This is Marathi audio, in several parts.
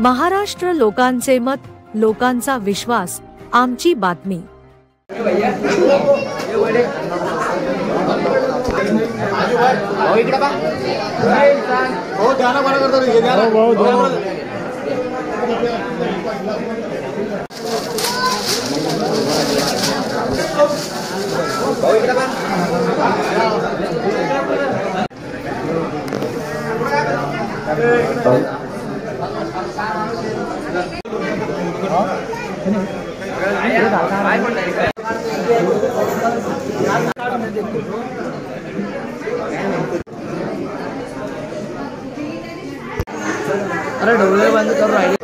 महाराष्ट्र लोकांचे मत, लोकांचा विश्वास, आमची बातमी। अरे ढोले बंद कर रहा है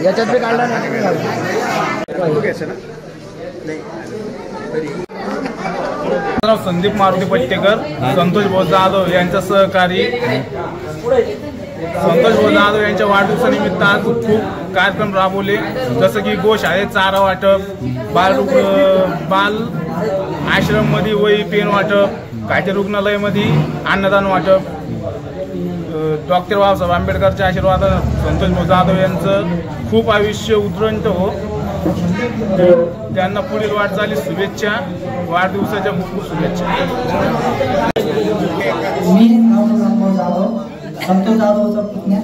याच्यात बी काढला नाही। संदीप मारुती पट्टेकर, संतोष भाऊ जाधव यांच्या सहकारी संतोष भाऊ जाधव यांच्या वाढदिवसानिमित्त आज खूप कार्यक्रम राबवले, जसं की गोशाळेत चारा वाटप, बाल आश्रम मध्ये वही पेन वाटप, कायदे रुग्णालयामध्ये अन्नदान वाटप। डॉक्टर बाबासाहेब आंबेडकरच्या आशीर्वादाने संतोष भाऊ जाधव यांचं खूप आयुष्य उज्ज्वल हो, त्यांना पुढील वाटचालीस शुभेच्छा, वाढदिवसाच्या खूप शुभेच्छा। मी संतोष जाधवचा पुतण्या।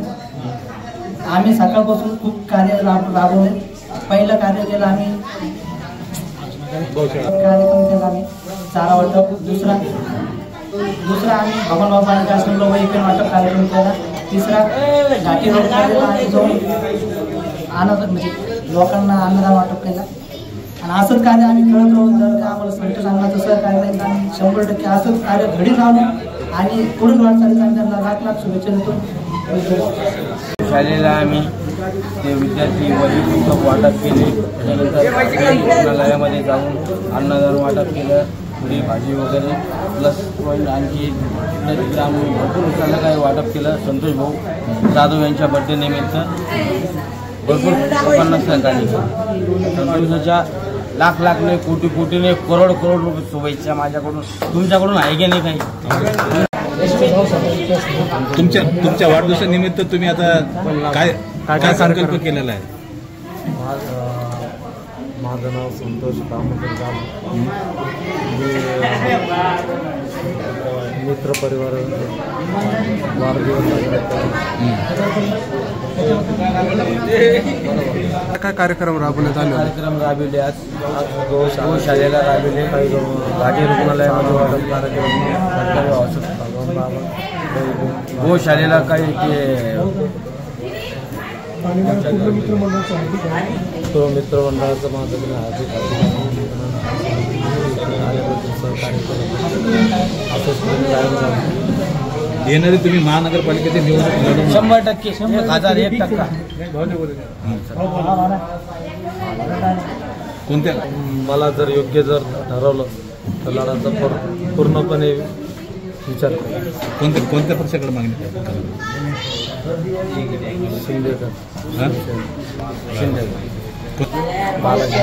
आम्ही सकाळपासून खूप कार्य राबवले। पहिलं कार्य केलं आम्ही कार्यक्रम केला, आम्ही चारा वाटप। दुसरा आम्ही भगवान बाबा आश्रमला वही पेन वाटप कार्यक्रम केला। तिसरा घाटी रोडला जाऊन म्हणजे लोकांना अन्नदान वाटप केला। आणि असंच कार्य आम्ही करत राहून, जर का आम्हाला संतोष अण्णाचं सहकार्य नाही तर आम्ही 100% असंच कार्य घडीत राहू आणि पुढील वाटचालीस आम्ही त्यांना लाख लाख शुभेच्छा देतो। शाळेला आम्ही ते विद्यार्थी वही पुस्तक वाटप केले, त्यानंतर रुग्णालयामध्ये जाऊन अन्नदान वाटप केलं, पुरी भाजी वगैरे प्लस पॉईंट आणखी आम्ही भरपूर लोकांना काही वाटप केलं। संतोष भाऊ जाधव यांच्या बड्डे निमित्त भरपूर लोकांना सहकार्य केलं। संतोषाच्या लाख लाखने कोटी कोटीने करोड रुपये शुभेच्छा माझ्याकडून, तुमच्याकडून आहे की नाही काही? तुमच्या वाढदिवसानिमित्त तुम्ही आता काय संकल्प केलेला आहे? माझं नाव संतोष दामोदर जाधव। मित्र परिवार वाढदिवस काय कार्यक्रम राबवण्यात आले? कार्यक्रम राबविले आज गोशाळेला राबविले, घाटी रुग्णालयामध्ये वाटप कार्यक्रम, गोशाळेला काही ते तो मित्रमंडळाचं माझं हार्दिक येणारे तुम्ही महानगरपालिकेचे निवडणूक 100%, 1001%। कोणत्या मला जर योग्य जर ठरवलं तर लढाचा पूर्णपणे विचार कोणत्या पक्षाकडे मागणी शिंदेकर बालाजी